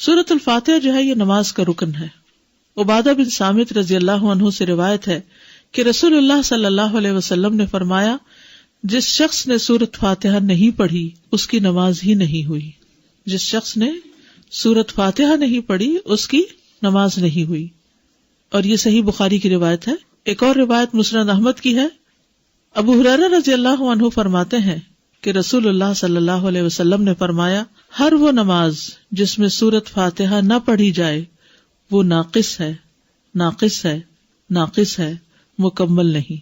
سورۃ الفاتحہ جو ہے یہ نماز کا رکن ہے. عبادہ بن صامت رضی اللہ عنہ سے روایت ہے کہ رسول اللہ صلی اللہ علیہ وسلم نے فرمایا جس شخص نے سورۃ فاتحہ نہیں پڑھی اس کی نماز ہی نہیں ہوئی. جس شخص نے سورۃ فاتحہ نہیں پڑھی اس کی نماز نہیں ہوئی. اور یہ صحیح بخاری کی روایت ہے. ایک اور روایت مسند احمد کی ہے. ابو ہریرہ رضی اللہ عنہ فرماتے ہیں کہ رسول اللہ صلی اللہ علیہ وسلم نے فرمایا ہر وہ نماز جس میں سورۃ فاتحہ نہ پڑھی جائے وہ ناقص ہے، ناقص ہے، ناقص ہے، مکمل نہیں.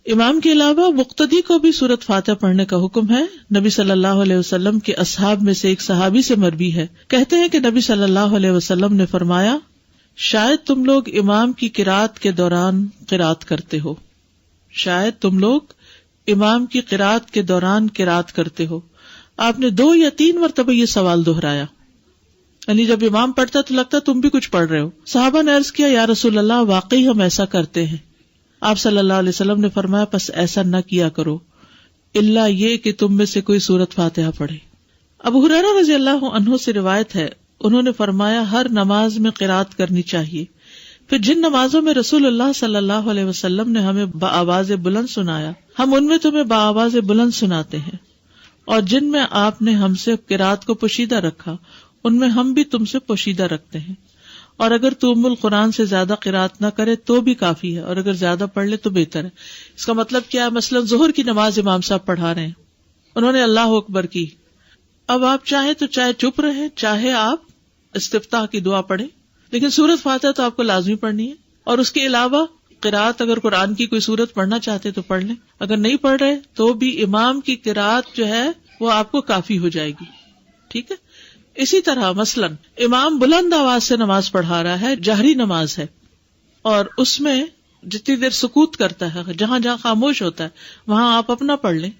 امام کے علاوہ مقتدی کو بھی سورۃ فاتحہ پڑھنے کا حکم ہے. نبی صلی اللہ علیہ وسلم کے اصحاب میں سے ایک صحابی سے مروی ہے، کہتے ہیں کہ نبی صلی اللہ علیہ وسلم نے فرمایا شاید تم لوگ امام کی قرات کے دوران قرات کرتے ہو. شاید تم لوگ امام کی قرات کے دوران قرات کرتے ہو. آپ نے 2 یا 3 مرتبہ یہ سوال دہرایا، یعنی جب امام پڑھتا تو لگتا تم بھی کچھ پڑھ رہے ہو. صحابہ نے عرض کیا یا رسول اللہ واقعی ہم ایسا کرتے ہیں. آپ صلی اللہ علیہ وسلم نے فرمایا پس ایسا نہ کیا کرو الا یہ کہ تم میں سے کوئی سورۃ فاتحہ پڑھے. ابو ہریرہ رضی اللہ عنہ سے روایت ہے، انہوں نے فرمایا ہر نماز میں قرات کرنی چاہیے. پھر جن نمازوں میں رسول اللہ صلی اللہ علیہ وسلم نے ہمیں بآواز بلند سنایا ہم ان میں تمہیں بآواز بلند سناتے ہیں، اور جن میں آپ نے ہم سے قرات کو پوشیدہ رکھا ان میں ہم بھی تم سے پوشیدہ رکھتے ہیں. اور اگر تو ام القرآن سے زیادہ قرات نہ کرے تو بھی کافی ہے، اور اگر زیادہ پڑھ لے تو بہتر ہے. اس کا مطلب کیا ہے؟ مثلا ظہر کی نماز امام صاحب پڑھا رہے ہیں، انہوں نے اللہ اکبر کی، اب آپ چاہیں تو چاہے چپ رہیں، چاہے آپ استفتاح کی دعا پڑھیں، لیکن سورۃ فاتحہ تو آپ کو لازمی پڑھنی ہے. اور اس کے علاوہ قرات اگر قرآن کی کوئی سورت پڑھنا چاہتے تو پڑھ لیں، اگر نہیں پڑھ رہے تو بھی امام کی قرات جو ہے وہ آپ کو کافی ہو جائے گی. ٹھیک ہے. اسی طرح مثلا امام بلند آواز سے نماز پڑھا رہا ہے، جہری نماز ہے، اور اس میں جتنی دیر سکوت کرتا ہے، جہاں جہاں خاموش ہوتا ہے وہاں آپ اپنا پڑھ لیں.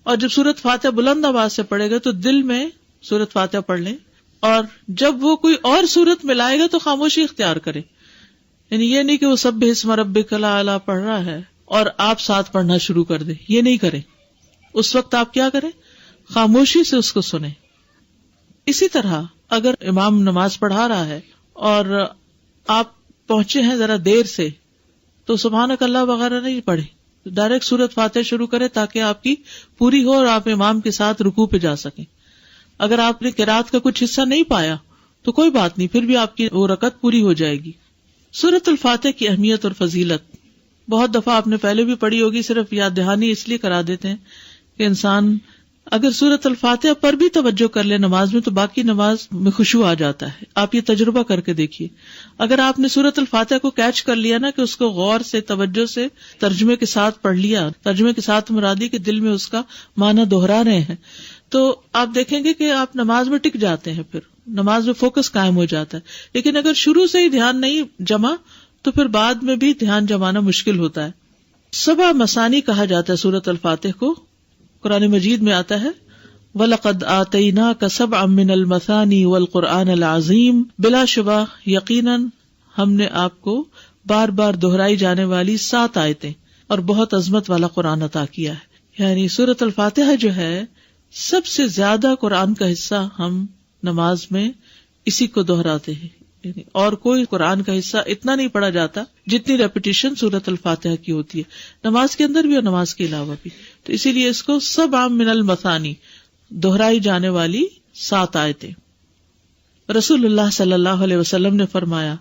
اور جب سورۃ فاتحہ بلند آواز سے پڑھے گا تو دل میں سورۃ فاتحہ پڑھ لیں، اور جب وہ کوئی اور سورت ملائے گا تو خاموشی اختیار کرے. یعنی یہ نہیں کہ وہ سبح اسم ربک الاعلی پڑھ رہا ہے اور آپ ساتھ پڑھنا شروع کر دیں، یہ نہیں کریں. اس وقت آپ کیا کریں؟ خاموشی سے اس کو سنیں. اسی طرح اگر امام نماز پڑھا رہا ہے اور آپ پہنچے ہیں ذرا دیر سے تو سبحانک اللہ وغیرہ نہیں پڑھے، ڈائریکٹ سورۃ فاتحہ شروع کرے تاکہ آپ کی پوری ہو اور آپ امام کے ساتھ رکوع پہ جا سکیں. اگر آپ نے قرات کا کچھ حصہ نہیں پایا تو کوئی بات نہیں، پھر بھی آپ کی وہ رکعت پوری ہو جائے گی. سورۃ الفاتحہ کی اہمیت اور فضیلت بہت دفعہ آپ نے پہلے بھی پڑھی ہوگی، صرف یاد دہانی اس لیے کرا دیتے ہیں کہ انسان اگر سورۃ الفاتحہ پر بھی توجہ کر لے نماز میں تو باقی نماز میں خشوع آ جاتا ہے. آپ یہ تجربہ کر کے دیکھیے، اگر آپ نے سورۃ الفاتحہ کو کیچ کر لیا نا کہ اس کو غور سے توجہ سے ترجمے کے ساتھ پڑھ لیا، ترجمے کے ساتھ مرادی کہ دل میں اس کا معنی دہرا رہے ہیں، تو آپ دیکھیں گے کہ آپ نماز میں ٹک جاتے ہیں، پھر نماز میں فوکس قائم ہو جاتا ہے. لیکن اگر شروع سے ہی دھیان نہیں جمع تو پھر بعد میں بھی دھیان جمانا مشکل ہوتا ہے. 7 مثانی کہا جاتا ہے سورۃ الفاتحہ کو. قرآن مجید میں آتا ہے وَلَقَدْ آتَيْنَاكَ سَبْعًا مِّنَ الْمَثَانِي وَالْقُرْآنَ الْعَظِيمِ، بلا شبہ یقیناً ہم نے آپ کو بار بار دہرائی جانے والی 7 آیتیں اور بہت عظمت والا قرآن عطا کیا ہے. یعنی سورۃ الفاتحہ جو ہے سب سے زیادہ قرآن کا حصہ ہم نماز میں اسی کو دہراتے ہیں. یعنی اور کوئی قرآن کا حصہ اتنا نہیں پڑھا جاتا جتنی ریپیٹیشن سورۃ الفاتحہ کی ہوتی ہے، نماز کے اندر بھی اور نماز کے علاوہ بھی. تو اسی لیے اس کو 7 من المثانی، دہرائی جانے والی 7 آیتیں. رسول اللہ صلی اللہ علیہ وسلم نے فرمایا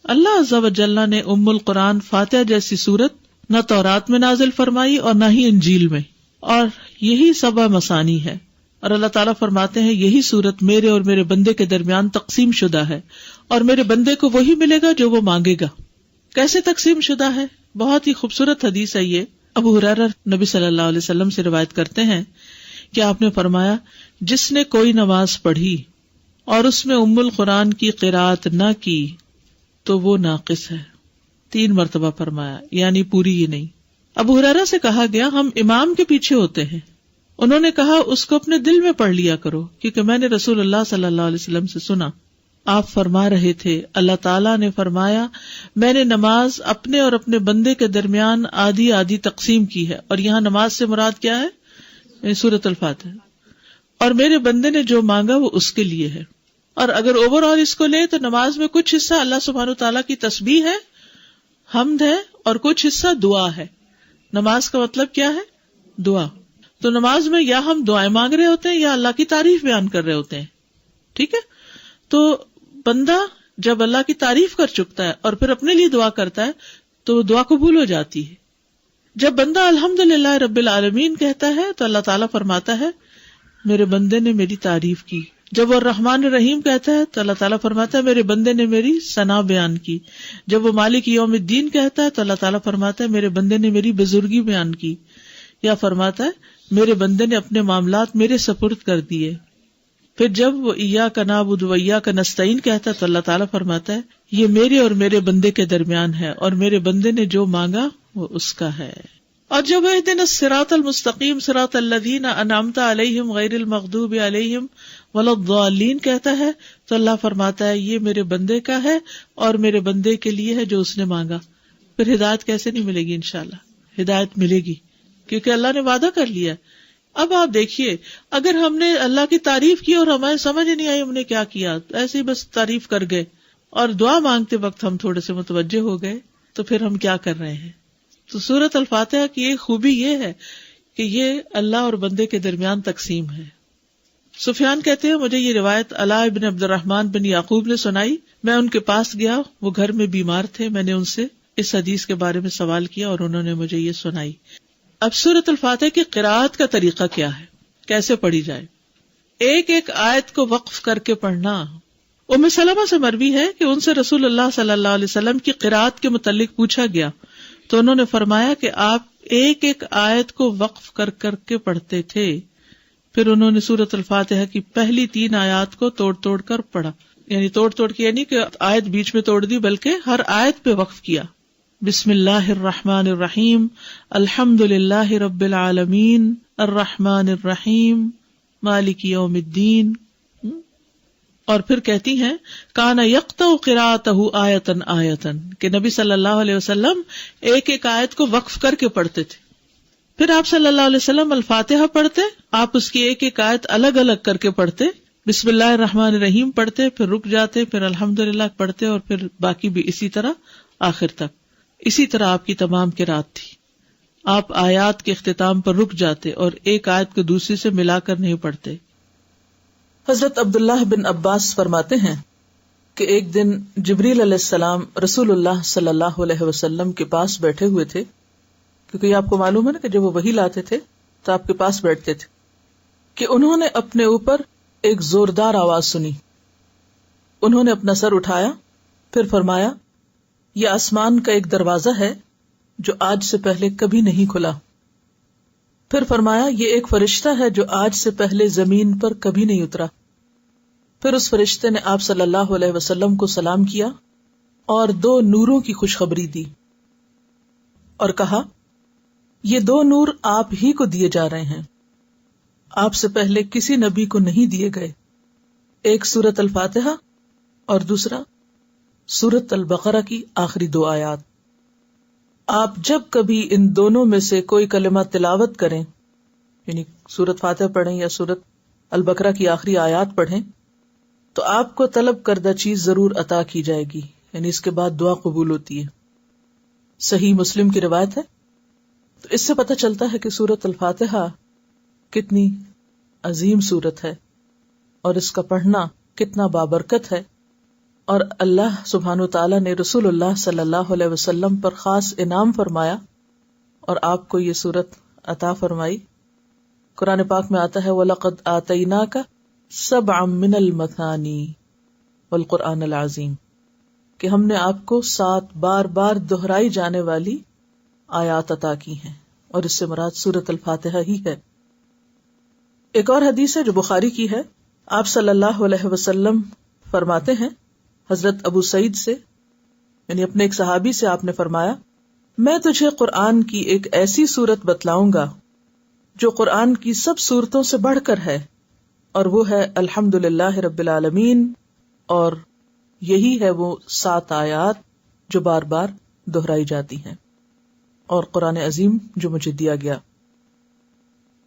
اللہ عز و جل نے ام القرآن فاتحہ جیسی سورت نہ تورات میں نازل فرمائی اور نہ ہی انجیل میں، اور یہی 7 مثانی ہے. اور اللہ تعالیٰ فرماتے ہیں یہی سورت میرے اور میرے بندے کے درمیان تقسیم شدہ ہے اور میرے بندے کو وہی ملے گا جو وہ مانگے گا. کیسے تقسیم شدہ ہے؟ بہت ہی خوبصورت حدیث ہے یہ. ابو ہریرہ نبی صلی اللہ علیہ وسلم سے روایت کرتے ہیں کہ آپ نے فرمایا جس نے کوئی نماز پڑھی اور اس میں ام القرآن کی قرات نہ کی تو وہ ناقص ہے. 3 مرتبہ فرمایا، یعنی پوری ہی نہیں. ابو ہریرہ سے کہا گیا ہم امام کے پیچھے ہوتے ہیں. انہوں نے کہا اس کو اپنے دل میں پڑھ لیا کرو، کیونکہ میں نے رسول اللہ صلی اللہ علیہ وسلم سے سنا آپ فرما رہے تھے اللہ تعالیٰ نے فرمایا میں نے نماز اپنے اور اپنے بندے کے درمیان آدھی آدھی تقسیم کی ہے. اور یہاں نماز سے مراد کیا ہے؟ سورۃ الفاتحہ. اور میرے بندے نے جو مانگا وہ اس کے لیے ہے. اور اگر اوور آل اس کو لے تو نماز میں کچھ حصہ اللہ سبحانہ وتعالیٰ کی تسبیح ہے، حمد ہے، اور کچھ حصہ دعا ہے. نماز کا مطلب کیا ہے؟ دعا. تو نماز میں یا ہم دعائیں مانگ رہے ہوتے ہیں یا اللہ کی تعریف بیان کر رہے ہوتے ہیں. ٹھیک ہے. تو بندہ جب اللہ کی تعریف کر چکتا ہے اور پھر اپنے لیے دعا کرتا ہے تو دعا قبول ہو جاتی ہے. جب بندہ الحمدللہ رب العالمین کہتا ہے تو اللہ تعالیٰ فرماتا ہے میرے بندے نے میری تعریف کی. جب وہ الرحمن الرحیم کہتا ہے تو اللہ تعالیٰ فرماتا ہے میرے بندے نے میری ثنا بیان کی. جب وہ مالک یوم الدین کہتا ہے تو اللہ تعالیٰ فرماتا ہے میرے بندے نے میری بزرگی بیان کی. یا فرماتا ہے میرے بندے نے اپنے معاملات میرے سپرد کر دیے. پھر جب وہ ایاک نعبد و ایاک نستعین کہتا ہے تو اللہ تعالیٰ فرماتا ہے یہ میرے اور میرے بندے کے درمیان ہے اور میرے بندے نے جو مانگا وہ اس کا ہے. اور جب اہدنا الصراط المستقیم صراط الذین انعمت علیہم غیر المغضوب علیہم ولا الضالین کہتا ہے تو اللہ فرماتا ہے یہ میرے بندے کا ہے اور میرے بندے کے لیے ہے جو اس نے مانگا. پھر ہدایت کیسے نہیں ملے گی؟ انشاءاللہ ہدایت ملے گی کیونکہ اللہ نے وعدہ کر لیا. اب آپ دیکھیے اگر ہم نے اللہ کی تعریف کی اور ہمیں سمجھ نہیں آئی ہم نے کیا کیا، ایسے ہی بس تعریف کر گئے اور دعا مانگتے وقت ہم تھوڑے سے متوجہ ہو گئے تو پھر ہم کیا کر رہے ہیں؟ تو سورۃ الفاتحہ کی ایک خوبی یہ ہے کہ یہ اللہ اور بندے کے درمیان تقسیم ہے. سفیان کہتے ہیں مجھے یہ روایت علاء ابن عبد الرحمن بن یعقوب نے سنائی. میں ان کے پاس گیا، وہ گھر میں بیمار تھے. میں نے ان سے اس حدیث کے بارے میں سوال کیا اور انہوں نے مجھے یہ سنائی. اب سورۃ الفاتحہ کی قراءت کا طریقہ کیا ہے، کیسے پڑھی جائے؟ ایک ایک آیت کو وقف کر کے پڑھنا. ام سلمہ سے مروی ہے کہ ان سے رسول اللہ صلی اللہ علیہ وسلم کی قراءت کے متعلق پوچھا گیا تو انہوں نے فرمایا کہ آپ ایک ایک آیت کو وقف کر کر کے پڑھتے تھے. پھر انہوں نے سورۃ الفاتحہ کی پہلی 3 آیات کو توڑ توڑ کر پڑھا. یعنی توڑ توڑ کے یعنی کہ آیت بیچ میں توڑ دی بلکہ ہر آیت پہ وقف کیا. بسم اللہ الرحمن الرحیم الحمد للہ رب العالمین الرحمن الرحیم مالک یوم الدین. اور پھر کہتی ہیں کان یقطع قراءتہ آیتن آیتن کہ نبی صلی اللہ علیہ وسلم ایک ایک آیت کو وقف کر کے پڑھتے تھے. پھر آپ صلی اللہ علیہ وسلم الفاتحہ پڑھتے، آپ اس کی ایک ایک آیت الگ الگ کر کے پڑھتے. بسم اللہ الرحمن الرحیم پڑھتے، پھر رک جاتے، پھر الحمدللہ پڑھتے اور پھر باقی بھی اسی طرح آخر تک. اسی طرح آپ کی تمام قرات تھی. آپ آیات کے اختتام پر رک جاتے اور ایک آیت کو دوسری سے ملا کر نہیں پڑھتے. حضرت عبداللہ بن عباس فرماتے ہیں کہ ایک دن جبریل علیہ السلام رسول اللہ صلی اللہ علیہ وسلم کے پاس بیٹھے ہوئے تھے، کیونکہ آپ کو معلوم ہے نا کہ جب وہ وحی لاتے تھے تو آپ کے پاس بیٹھتے تھے، کہ انہوں نے اپنے اوپر ایک زوردار آواز سنی. انہوں نے اپنا سر اٹھایا، پھر فرمایا یہ آسمان کا ایک دروازہ ہے جو آج سے پہلے کبھی نہیں کھلا. پھر فرمایا یہ ایک فرشتہ ہے جو آج سے پہلے زمین پر کبھی نہیں اترا. پھر اس فرشتے نے آپ صلی اللہ علیہ وسلم کو سلام کیا اور 2 نوروں کی خوشخبری دی اور کہا یہ 2 نور آپ ہی کو دیے جا رہے ہیں، آپ سے پہلے کسی نبی کو نہیں دیے گئے. ایک سورۃ الفاتحہ اور دوسرا سورۃ البقرہ کی آخری 2 آیات. آپ جب کبھی ان دونوں میں سے کوئی کلمہ تلاوت کریں، یعنی سورۃ فاتحہ پڑھیں یا سورۃ البقرہ کی آخری آیات پڑھیں، تو آپ کو طلب کردہ چیز ضرور عطا کی جائے گی، یعنی اس کے بعد دعا قبول ہوتی ہے. صحیح مسلم کی روایت ہے. تو اس سے پتہ چلتا ہے کہ سورۃ الفاتحہ کتنی عظیم سورت ہے اور اس کا پڑھنا کتنا بابرکت ہے. اور اللہ سبحانہ وتعالیٰ نے رسول اللہ صلی اللہ علیہ وسلم پر خاص انعام فرمایا اور آپ کو یہ سورت عطا فرمائی. قرآن پاک میں آتا ہے وَلَقَدْ آتَيْنَاكَ سَبْعًا مِّنَ الْمَثَانِي وَالْقُرْآنِ الْعَظِيمِ کہ ہم نے آپ کو 7 بار بار دہرائی جانے والی آیات عطا کی ہیں، اور اس سے مراد سورۃ الفاتحہ ہی ہے. ایک اور حدیث ہے جو بخاری کی ہے. آپ صلی اللہ علیہ وسلم فرماتے ہیں حضرت ابو سعید سے، یعنی اپنے ایک صحابی سے، آپ نے فرمایا میں تجھے قرآن کی ایک ایسی سورت بتلاؤں گا جو قرآن کی سب سورتوں سے بڑھ کر ہے، اور وہ ہے الحمد للہ رب العالمین، اور یہی ہے وہ 7 آیات جو بار بار دہرائی جاتی ہیں، اور قرآن عظیم جو مجھے دیا گیا.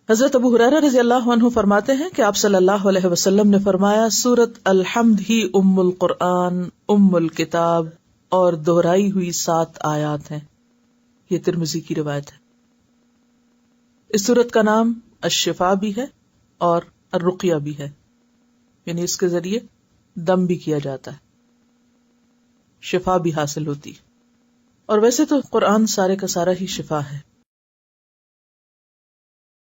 حضرت ابو ہریرہ رضی اللہ عنہ فرماتے ہیں کہ آپ صلی اللہ علیہ وسلم نے فرمایا سورت الحمد ہی ام القرآن ام الکتاب اور دہرائی ہوئی 7 آیات ہیں. یہ ترمذی کی روایت ہے. اس سورت کا نام الشفا بھی ہے اور الرقیہ بھی ہے، یعنی اس کے ذریعے دم بھی کیا جاتا ہے، شفا بھی حاصل ہوتی ہے. اور ویسے تو قرآن سارے کا سارا ہی شفا ہے.